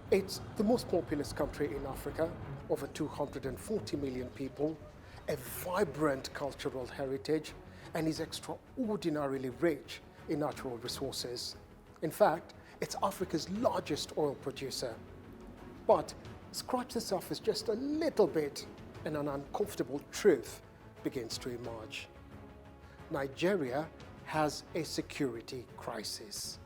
It's the most populous country in Africa, over 240 million people, a vibrant cultural heritage, and is extraordinarily rich in natural resources. In fact, it's Africa's largest oil producer. But scratch the surface just a little bit, and an uncomfortable truth begins to emerge. Nigeria has a security crisis.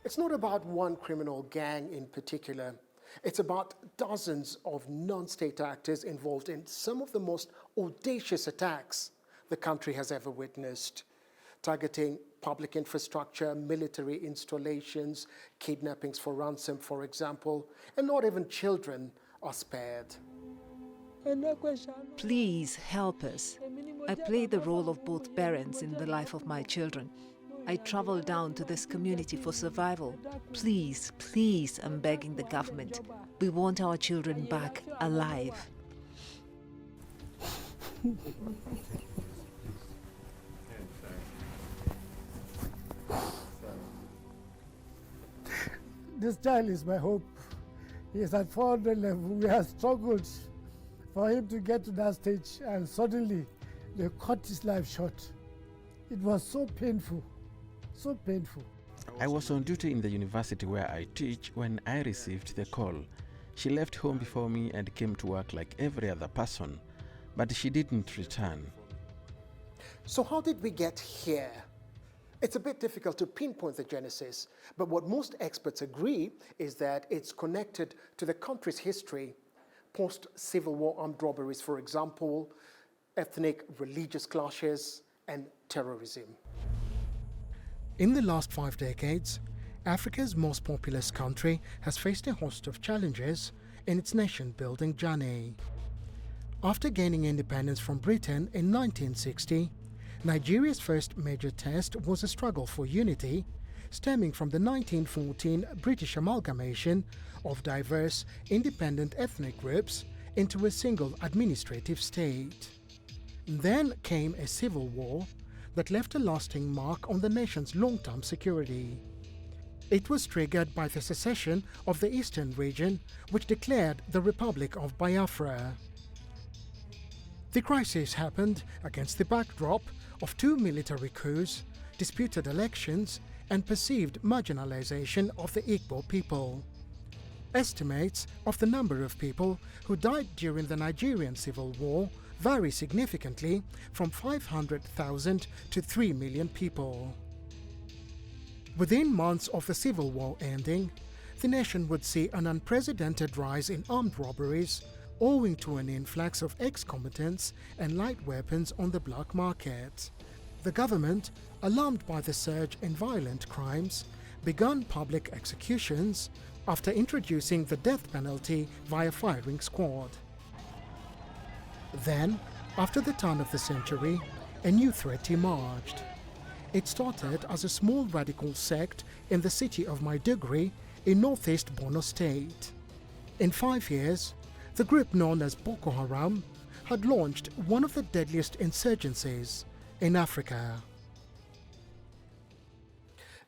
It's not about one criminal gang in particular. It's about dozens of non-state actors involved in some of the most audacious attacks the country has ever witnessed, targeting public infrastructure, military installations, kidnappings for ransom, for example, and not even children are spared. Please help us. I play the role of both parents in the life of my children. I travel down to this community for survival. Please, please, I'm begging the government. We want our children back alive. This child is my hope. He is at 400 level. We have struggled for him to get to that stage, and suddenly they cut his life short. It was so painful. So painful. I was on duty in the university where I teach when I received the call. She left home before me and came to work like every other person, but she didn't return. So how did we get here? It's a bit difficult to pinpoint the genesis, but what most experts agree is that it's connected to the country's history, post-Civil War armed robberies, for example, ethnic religious clashes, and terrorism. In the last 5 decades, Africa's most populous country has faced a host of challenges in its nation-building journey. After gaining independence from Britain in 1960, Nigeria's first major test was a struggle for unity, stemming from the 1914 British amalgamation of diverse, independent ethnic groups into a single administrative state. Then came a civil war that left a lasting mark on the nation's long-term security. It was triggered by the secession of the eastern region, which declared the Republic of Biafra. The crisis happened against the backdrop of 2 military coups, disputed elections, and perceived marginalization of the Igbo people. Estimates of the number of people who died during the Nigerian Civil War vary significantly, from 500,000 to 3 million people. Within months of the Civil War ending, the nation would see an unprecedented rise in armed robberies owing to an influx of ex-combatants and light weapons on the black market. The government, alarmed by the surge in violent crimes, began public executions after introducing the death penalty via firing squad. Then, after the turn of the century, a new threat emerged. It started as a small radical sect in the city of Maiduguri in northeast Borno State. In 5 years, the group known as Boko Haram had launched one of the deadliest insurgencies in Africa.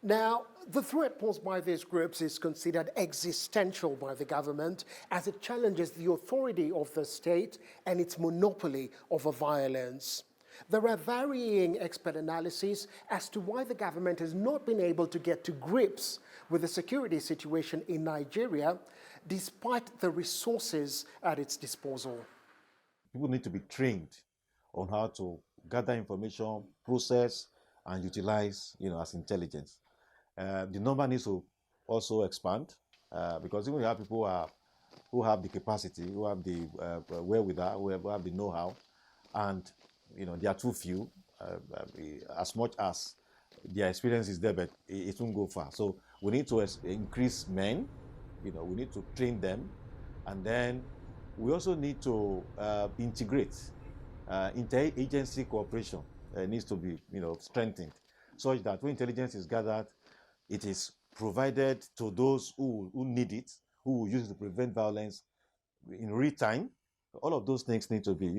Now, the threat posed by these groups is considered existential by the government as it challenges the authority of the state and its monopoly over violence. There are varying expert analyses as to why the government has not been able to get to grips with the security situation in Nigeria, despite the resources at its disposal. People need to be trained on how to gather information, process, and utilize, as intelligence. The number needs to also expand because even we have people who have the capacity, who have the wherewithal, who have the know-how, and they are too few. As much as their experience is there, but it won't go far. So we need to increase men. We need to train them, and then we also need to integrate. Interagency cooperation needs to be, strengthened, such that when intelligence is gathered, it is provided to those who need it, who use it to prevent violence in real time. All of those things need to be,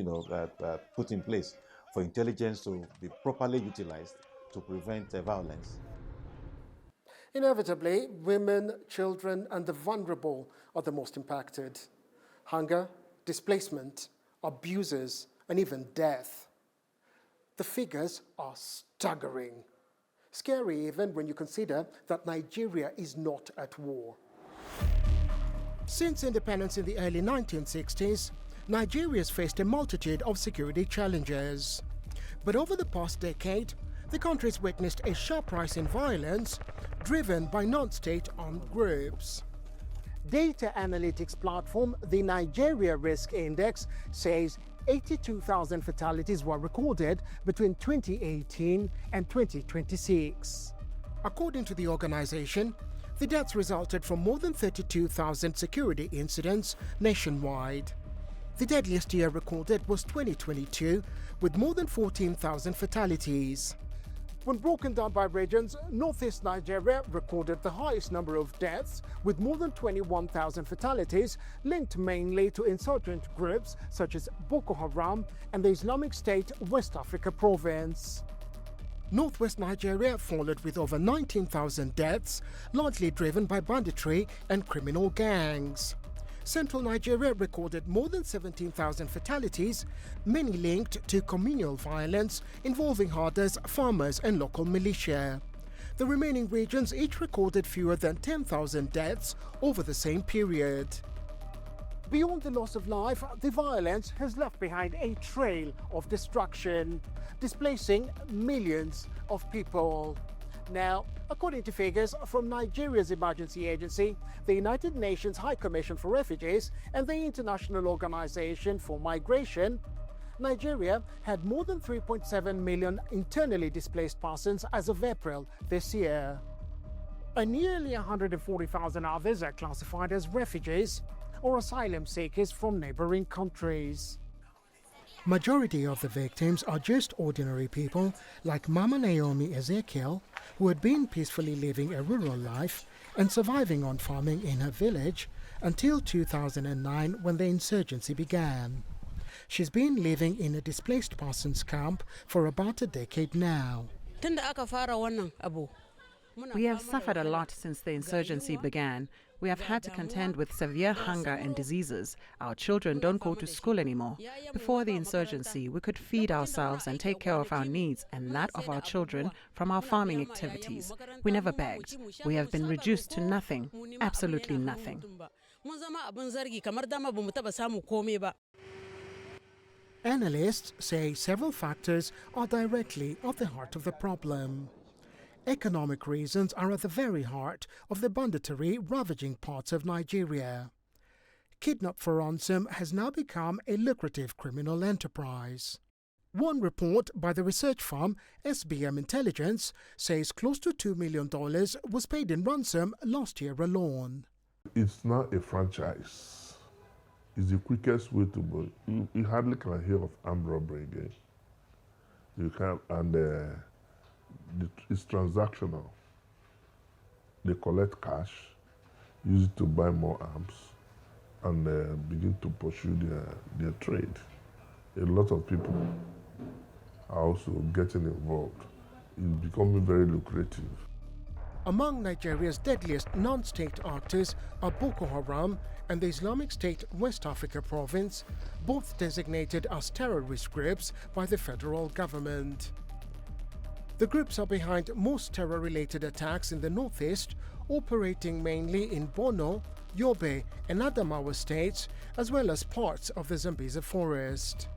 put in place for intelligence to be properly utilized to prevent violence. Inevitably, women, children, and the vulnerable are the most impacted. Hunger, displacement, abuses, and even death. The figures are staggering. Scary even when you consider that Nigeria is not at war. Since independence in the early 1960s, Nigeria has faced a multitude of security challenges. But over the past decade, the country has witnessed a sharp rise in violence driven by non-state armed groups. Data analytics platform, the Nigeria Risk Index, says 82,000 fatalities were recorded between 2018 and 2026. According to the organization, the deaths resulted from more than 32,000 security incidents nationwide. The deadliest year recorded was 2022, with more than 14,000 fatalities. When broken down by regions, northeast Nigeria recorded the highest number of deaths, with more than 21,000 fatalities linked mainly to insurgent groups such as Boko Haram and the Islamic State West Africa province. Northwest Nigeria followed with over 19,000 deaths, largely driven by banditry and criminal gangs. Central Nigeria recorded more than 17,000 fatalities, many linked to communal violence involving herders, farmers, and local militia. The remaining regions each recorded fewer than 10,000 deaths over the same period. Beyond the loss of life, the violence has left behind a trail of destruction, displacing millions of people. Now, according to figures from Nigeria's emergency agency, the United Nations High Commission for Refugees, and the International Organization for Migration, Nigeria had more than 3.7 million internally displaced persons as of April this year. And nearly 140,000 others are classified as refugees or asylum seekers from neighboring countries. Majority of the victims are just ordinary people like Mama Naomi Ezekiel, who had been peacefully living a rural life and surviving on farming in her village until 2009 when the insurgency began. She's been living in a displaced persons camp for about a decade now. We have suffered a lot since the insurgency began. We have had to contend with severe hunger and diseases. Our children don't go to school anymore. Before the insurgency, we could feed ourselves and take care of our needs and that of our children from our farming activities. We never begged. We have been reduced to nothing, absolutely nothing. Analysts say several factors are directly at the heart of the problem. Economic reasons are at the very heart of the banditry ravaging parts of Nigeria. Kidnap for ransom has now become a lucrative criminal enterprise. One report by the research firm SBM Intelligence says close to $2 million was paid in ransom last year alone. It's not a franchise. It's the quickest way to buy. You hardly can hear of armed robbery again. You can, and it's transactional. They collect cash, use it to buy more arms, and begin to pursue their trade. A lot of people are also getting involved. It's becoming very lucrative. Among Nigeria's deadliest non-state actors are Boko Haram and the Islamic State West Africa province, both designated as terrorist groups by the federal government. The groups are behind most terror-related attacks in the northeast, operating mainly in Borno, Yobe, and Adamawa states, as well as parts of the Zambezi forest.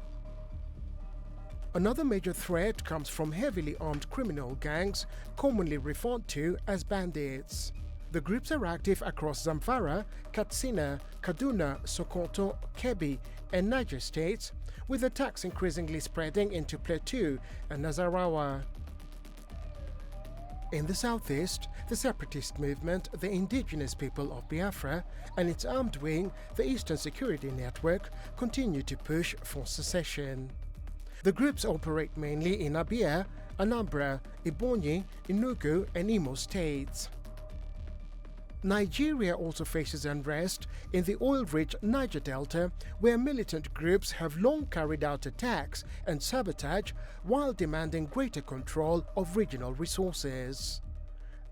Another major threat comes from heavily armed criminal gangs, commonly referred to as bandits. The groups are active across Zamfara, Katsina, Kaduna, Sokoto, Kebbi, and Niger states, with attacks increasingly spreading into Plateau and Nasarawa. In the southeast, the separatist movement, the indigenous people of Biafra, and its armed wing, the Eastern Security Network, continue to push for secession. The groups operate mainly in Abia, Anambra, Ebonyi, Enugu, and Imo states. Nigeria also faces unrest in the oil-rich Niger Delta, where militant groups have long carried out attacks and sabotage while demanding greater control of regional resources.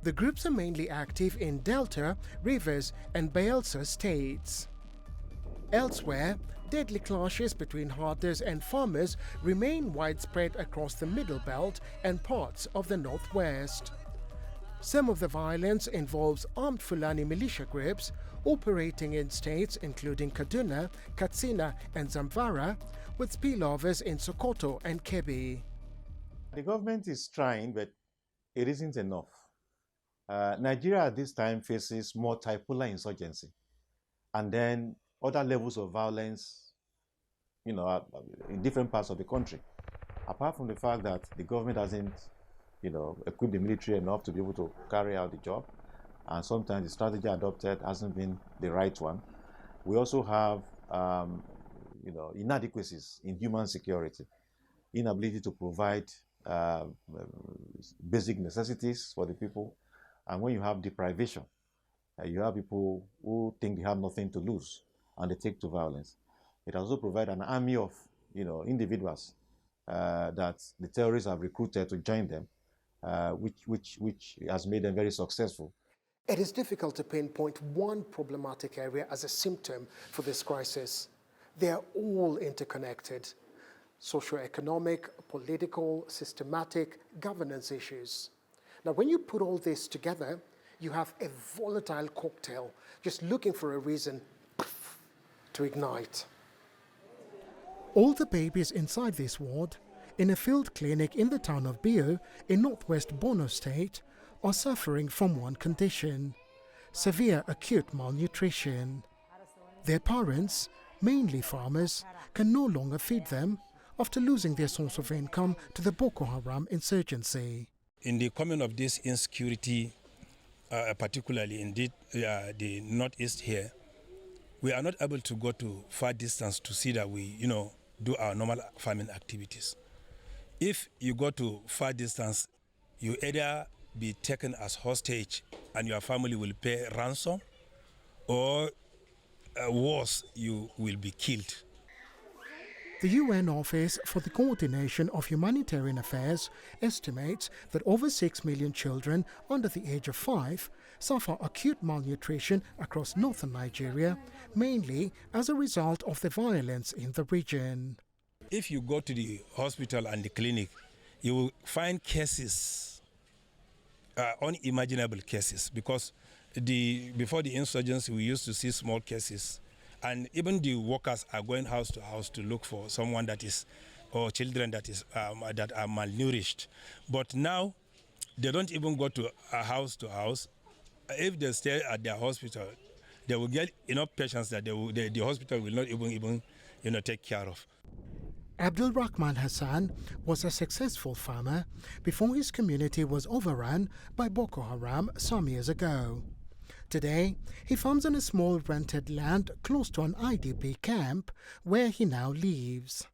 The groups are mainly active in Delta, Rivers and Bayelsa states. Elsewhere, deadly clashes between herders and farmers remain widespread across the Middle Belt and parts of the Northwest. Some of the violence involves armed Fulani militia groups operating in states including Kaduna, Katsina and Zamfara, with spillovers in Sokoto and Kebbi. The government is trying, but it isn't enough. Nigeria at this time faces multipolar insurgency and then other levels of violence, in different parts of the country. Apart from the fact that the government hasn't, equipped the military enough to be able to carry out the job, and sometimes the strategy adopted hasn't been the right one. We also have, inadequacies in human security, inability to provide basic necessities for the people. And when you have deprivation, you have people who think they have nothing to lose and they take to violence. It also provides an army of individuals that the terrorists have recruited to join them, which has made them very successful. It is difficult to pinpoint one problematic area as a symptom for this crisis. They are all interconnected: socio-economic, political, systematic, governance issues. Now, when you put all this together, you have a volatile cocktail, just looking for a reason to ignite. All the babies inside this ward, in a field clinic in the town of Bio, in northwest Borno State, are suffering from one condition: severe acute malnutrition. Their parents, mainly farmers, can no longer feed them after losing their source of income to the Boko Haram insurgency. In the coming of this insecurity, particularly in the northeast here, we are not able to go to far distance to see that we, do our normal farming activities. If you go to far distance, you either be taken as hostage and your family will pay ransom, or worse, you will be killed. The UN Office for the Coordination of Humanitarian Affairs estimates that over 6 million children under the age of 5 suffer acute malnutrition across northern Nigeria, mainly as a result of the violence in the region. If you go to the hospital and the clinic, you will find cases, unimaginable cases, because before the insurgency, we used to see small cases. And even the workers are going house to house to look for someone or children that are malnourished. But now, they don't even go to house. If they stay at their hospital, they will get enough patients that the hospital will not even take care of. Abdul Rahman Hassan was a successful farmer before his community was overrun by Boko Haram some years ago. Today, he farms on a small rented land close to an IDP camp where he now lives.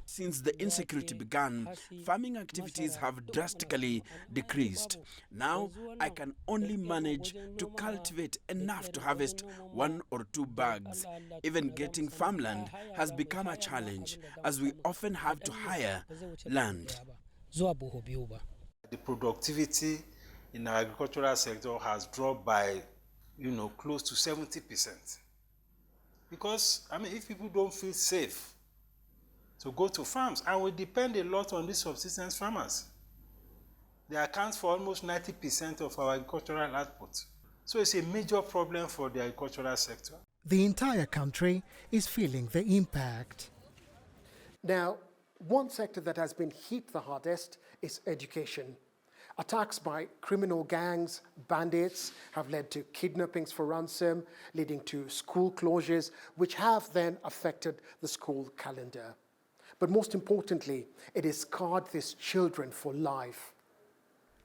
Since the insecurity began, farming activities have drastically decreased. Now, I can only manage to cultivate enough to harvest 1 or 2 bags. Even getting farmland has become a challenge, as we often have to hire land. The productivity in our agricultural sector has dropped by, close to 70%. Because, if people don't feel safe to go to farms, and we depend a lot on these subsistence farmers. They account for almost 90% of our agricultural output. So it's a major problem for the agricultural sector. The entire country is feeling the impact. Now, one sector that has been hit the hardest is education. Attacks by criminal gangs, bandits, have led to kidnappings for ransom, leading to school closures, which have then affected the school calendar. But most importantly, it has scarred these children for life.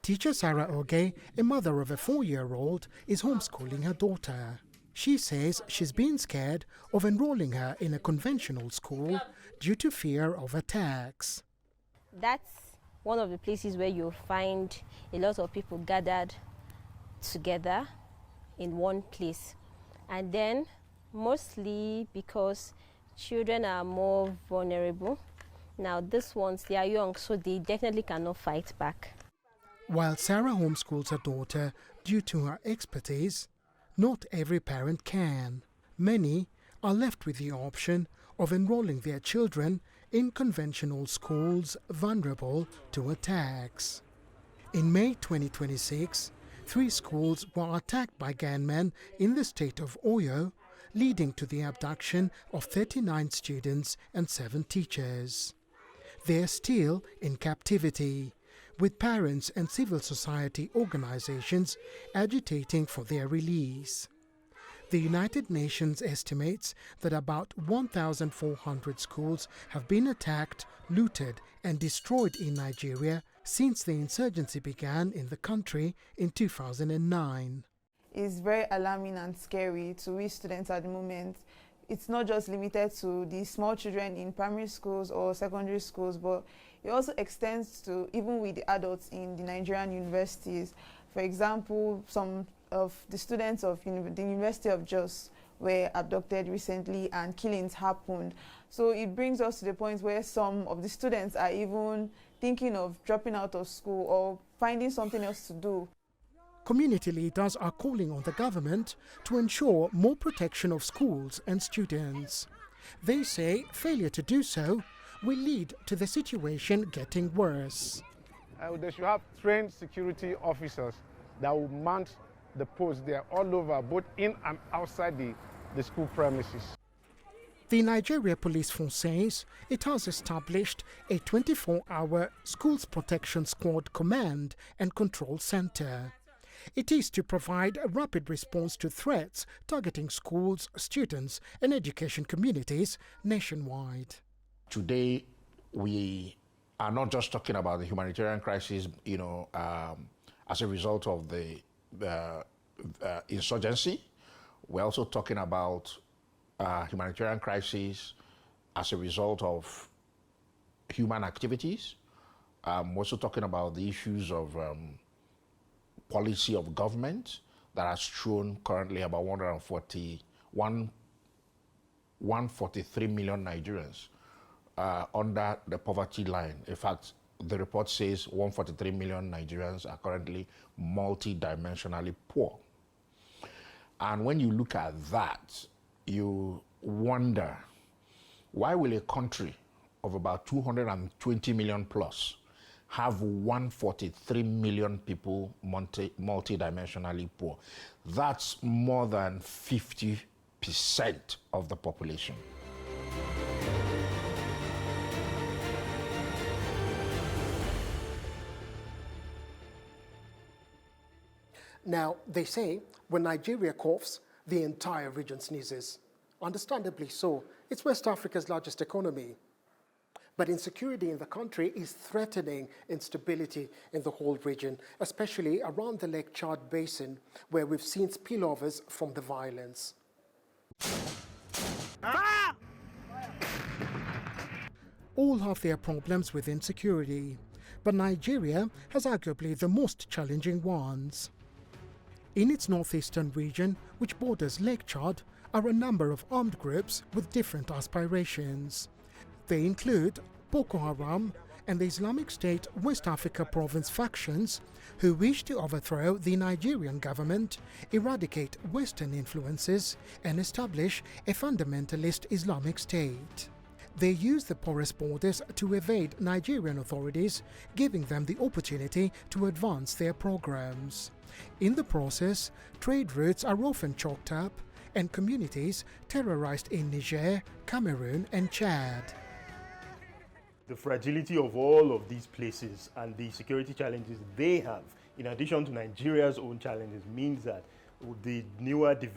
Teacher Sarah Oge, a mother of a 4-year-old, is homeschooling her daughter. She says she's been scared of enrolling her in a conventional school due to fear of attacks. That's one of the places where you'll find a lot of people gathered together in one place. And then mostly because children are more vulnerable. Now these ones, they are young, so they definitely cannot fight back. While Sarah homeschools her daughter due to her expertise, not every parent can. Many are left with the option of enrolling their children in conventional schools vulnerable to attacks. In May 2026, 3 schools were attacked by gunmen in the state of Oyo, leading to the abduction of 39 students and 7 teachers. They are still in captivity, with parents and civil society organizations agitating for their release. The United Nations estimates that about 1,400 schools have been attacked, looted and destroyed in Nigeria since the insurgency began in the country in 2009. It's very alarming and scary to we students at the moment. It's not just limited to the small children in primary schools or secondary schools, but it also extends to even with the adults in the Nigerian universities. For example, some of the students of the University of Jos were abducted recently and killings happened. So it brings us to the point where some of the students are even thinking of dropping out of school or finding something else to do. Community leaders are calling on the government to ensure more protection of schools and students. They say failure to do so will lead to the situation getting worse. They should have trained security officers that will mount the posts. They are all over, both in and outside the school premises. The Nigeria Police Force says it has established a 24-hour Schools Protection Squad Command and Control Center. It is to provide a rapid response to threats targeting schools, students and education communities nationwide. Today, we are not just talking about the humanitarian crisis, as a result of the insurgency. We're also talking about humanitarian crisis as a result of human activities. We're also talking about the issues of policy of government that has thrown currently about 143 million Nigerians under the poverty line. In fact, the report says 143 million Nigerians are currently multidimensionally poor. And when you look at that, you wonder, why will a country of about 220 million plus have 143 million people multidimensionally poor? That's more than 50% of the population. Now, they say when Nigeria coughs, the entire region sneezes. Understandably so. It's West Africa's largest economy. But insecurity in the country is threatening instability in the whole region, especially around the Lake Chad Basin, where we've seen spillovers from the violence. All have their problems with insecurity, but Nigeria has arguably the most challenging ones. In its northeastern region, which borders Lake Chad, are a number of armed groups with different aspirations. They include Boko Haram and the Islamic State West Africa Province factions who wish to overthrow the Nigerian government, eradicate Western influences, and establish a fundamentalist Islamic State. They use the porous borders to evade Nigerian authorities, giving them the opportunity to advance their programs. In the process, trade routes are often choked up and communities terrorized in Niger, Cameroon and Chad. The fragility of all of these places and the security challenges they have, in addition to Nigeria's own challenges, means that the newer they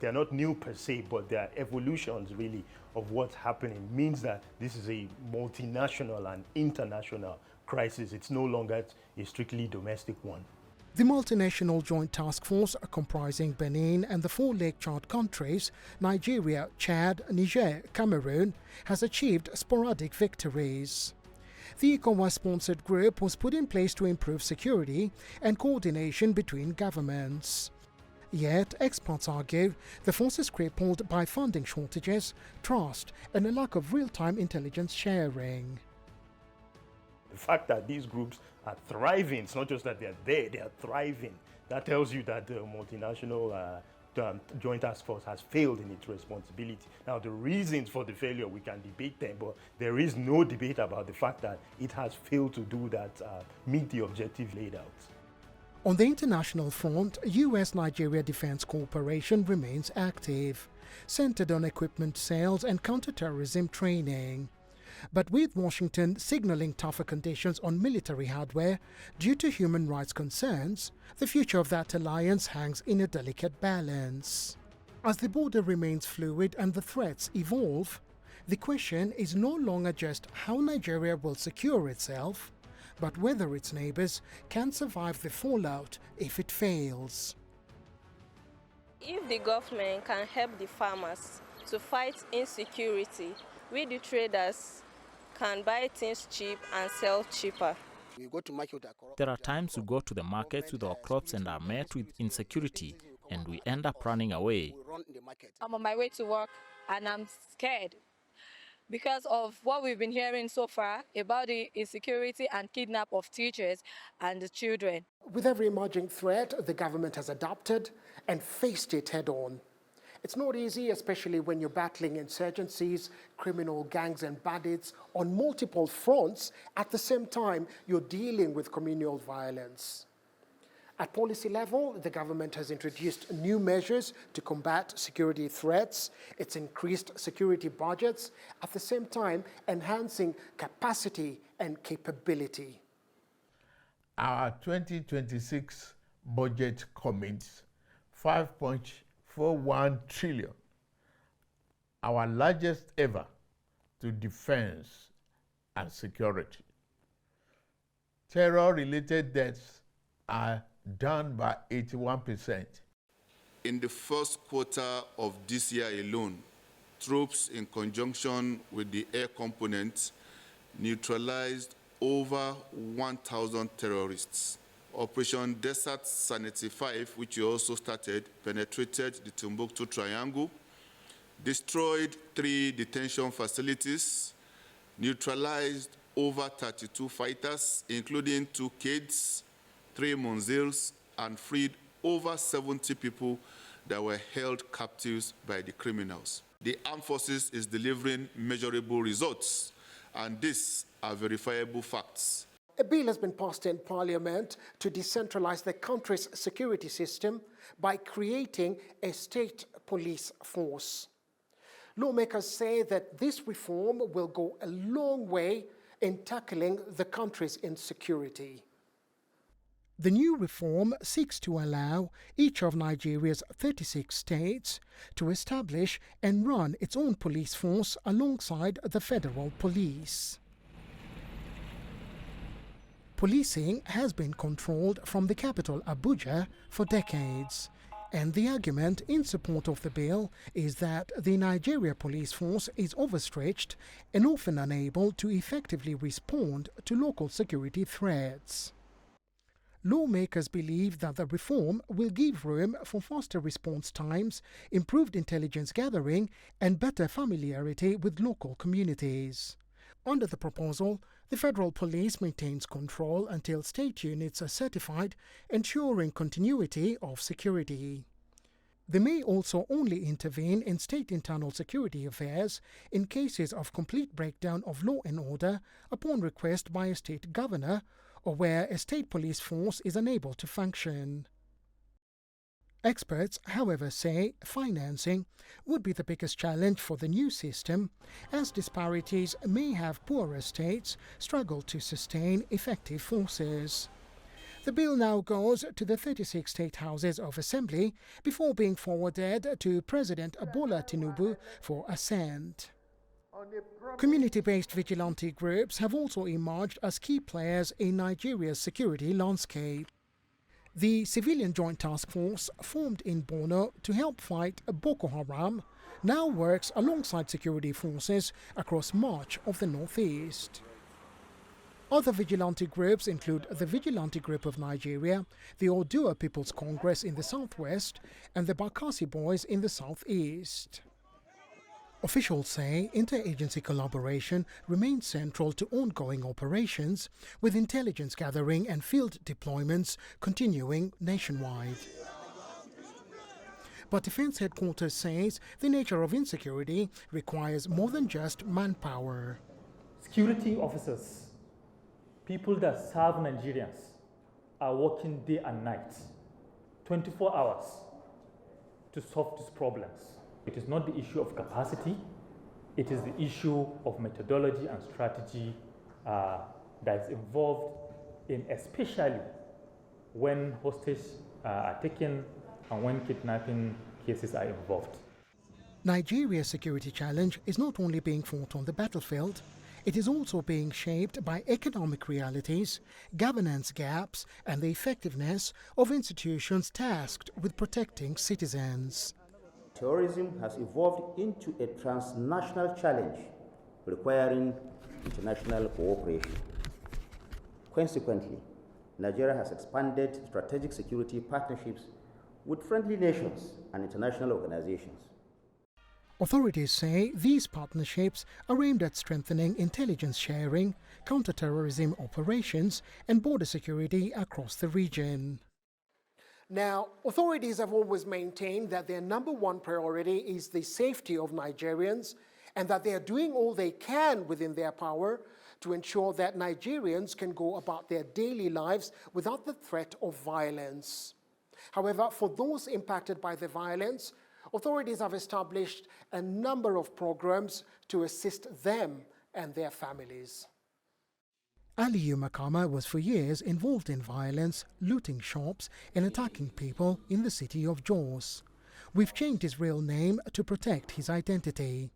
are not new per se, but they are evolutions really of what's happening, means that this is a multinational and international crisis. It's no longer a strictly domestic one. The multinational joint task force, comprising Benin and the 4 Lake Chad countries, Nigeria, Chad, Niger, Cameroon, has achieved sporadic victories. The ECOWAS-sponsored group was put in place to improve security and coordination between governments. Yet, experts argue the force is crippled by funding shortages, trust, and a lack of real-time intelligence sharing. The fact that these groups are thriving, it's not just that they're there, they are thriving. That tells you that the multinational Joint Task Force has failed in its responsibility. Now, the reasons for the failure, we can debate them, but there is no debate about the fact that it has failed to do that, meet the objective laid out. On the international front, US-Nigeria Defense Cooperation remains active, centered on equipment sales and counterterrorism training. But with Washington signaling tougher conditions on military hardware due to human rights concerns, the future of that alliance hangs in a delicate balance. As the border remains fluid and the threats evolve, the question is no longer just how Nigeria will secure itself, but whether its neighbors can survive the fallout if it fails. If the government can help the farmers to fight insecurity, we the traders can buy things cheap and sell cheaper. There are times we go to the markets with our crops and are met with insecurity, and we end up running away. I'm on my way to work and I'm scared because of what we've been hearing so far about the insecurity and kidnap of teachers and the children. With every emerging threat, the government has adapted and faced it head-on. It's not easy, especially when you're battling insurgencies, criminal gangs and bandits on multiple fronts. At the same time, you're dealing with communal violence. At policy level, the government has introduced new measures to combat security threats. It's increased security budgets, at the same time enhancing capacity and capability. Our 2026 budget commits 5.41 trillion, our largest ever, to defense and security. Terror-related deaths are down by 81%. In the first quarter of this year alone, troops in conjunction with the air component neutralized over 1,000 terrorists. Operation Desert Sanity 5, which we also started, penetrated the Timbuktu Triangle, destroyed 3 detention facilities, neutralized over 32 fighters, including 2 kids, 3 Monzils, and freed over 70 people that were held captives by the criminals. The armed forces is delivering measurable results, and these are verifiable facts. A bill has been passed in Parliament to decentralize the country's security system by creating a state police force. Lawmakers say that this reform will go a long way in tackling the country's insecurity. The new reform seeks to allow each of Nigeria's 36 states to establish and run its own police force alongside the federal police. Policing has been controlled from the capital Abuja for decades, and the argument in support of the bill is that the Nigeria police force is overstretched and often unable to effectively respond to local security threats. Lawmakers believe that the reform will give room for faster response times, improved intelligence gathering, and better familiarity with local communities. Under the proposal, the federal police maintains control until state units are certified, ensuring continuity of security. They may also only intervene in state internal security affairs in cases of complete breakdown of law and order upon request by a state governor, or where a state police force is unable to function. Experts, however, say financing would be the biggest challenge for the new system, as disparities may have poorer states struggle to sustain effective forces. The bill now goes to the 36 state houses of assembly before being forwarded to President Bola Tinubu for assent. Community-based vigilante groups have also emerged as key players in Nigeria's security landscape. The Civilian Joint Task Force, formed in Borno to help fight Boko Haram, now works alongside security forces across much of the northeast. Other vigilante groups include the Vigilante Group of Nigeria, the Odua People's Congress in the southwest, and the Bakassi Boys in the southeast. Officials say interagency collaboration remains central to ongoing operations, with intelligence gathering and field deployments continuing nationwide. But Defense Headquarters says the nature of insecurity requires more than just manpower. Security officers, people that serve Nigerians, are working day and night, 24 hours, to solve these problems. It is not the issue of capacity, it is the issue of methodology and strategy that is involved in, especially when hostages are taken and when kidnapping cases are involved. Nigeria's security challenge is not only being fought on the battlefield, it is also being shaped by economic realities, governance gaps, and the effectiveness of institutions tasked with protecting citizens. Terrorism has evolved into a transnational challenge requiring international cooperation. Consequently, Nigeria has expanded strategic security partnerships with friendly nations and international organizations. Authorities say these partnerships are aimed at strengthening intelligence sharing, counter-terrorism operations, and border security across the region. Now, authorities have always maintained that their number one priority is the safety of Nigerians and that they are doing all they can within their power to ensure that Nigerians can go about their daily lives without the threat of violence. However, for those impacted by the violence, authorities have established a number of programs to assist them and their families. Aliyu Makama was for years involved in violence, looting shops, and attacking people in the city of Jos. We've changed his real name to protect his identity.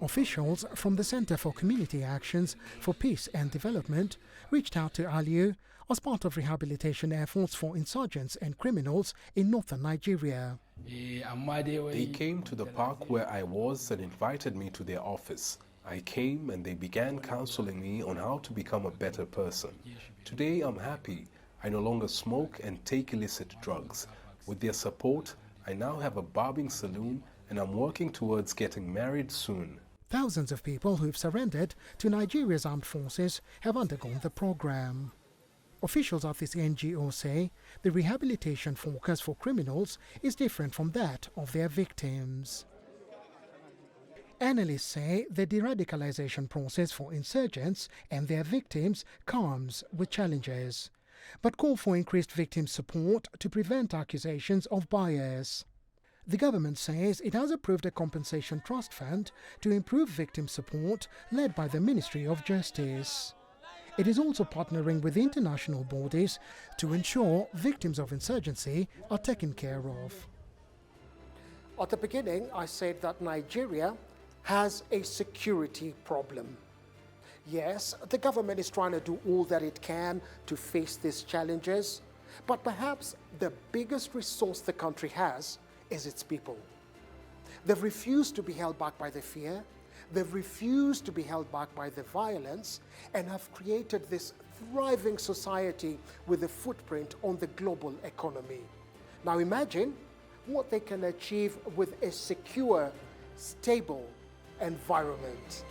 Officials from the Center for Community Actions for Peace and Development reached out to Aliyu as part of rehabilitation efforts for insurgents and criminals in northern Nigeria. They came to the park where I was and invited me to their office. I came and they began counseling me on how to become a better person. Today I'm happy. I no longer smoke and take illicit drugs. With their support, I now have a barbing saloon and I'm working towards getting married soon. Thousands of people who've surrendered to Nigeria's armed forces have undergone the program. Officials of this NGO say the rehabilitation focus for criminals is different from that of their victims. Analysts say the de-radicalization process for insurgents and their victims comes with challenges, but call for increased victim support to prevent accusations of bias. The government says it has approved a compensation trust fund to improve victim support led by the Ministry of Justice. It is also partnering with international bodies to ensure victims of insurgency are taken care of. At the beginning, I said that Nigeria has a security problem. Yes, the government is trying to do all that it can to face these challenges, but perhaps the biggest resource the country has is its people. They've refused to be held back by the fear, they've refused to be held back by the violence, and have created this thriving society with a footprint on the global economy. Now imagine what they can achieve with a secure, stable environment.